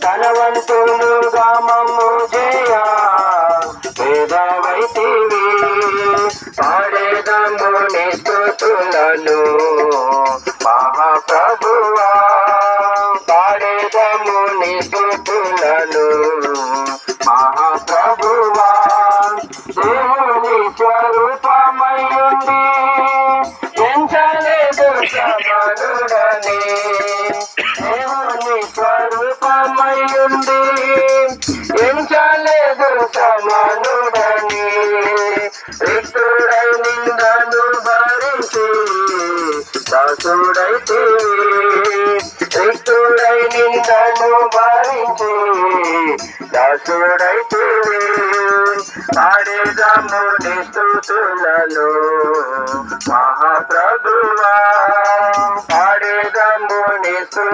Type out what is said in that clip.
ధనవంతులుగా మమ్ము జయ వేదవైతివి పాడేదము నీ స్తుతులను మహాప్రభువా పాడేదము నీ స్తుతులను మహాప్రభువా దేవుని స్వరూపమయుండి ఎంచలేదు సమానుడని దేవుని స్వరూపమయుండి ఎంచలేదు సమానుడని రిక్తుడై నిందను భరించి దాసుడైతే రిక్తుడై నిందను భరించి దాసుడైతే పాడేదము నీ స్తుతులను మహాప్రభువా పాడేదము నీ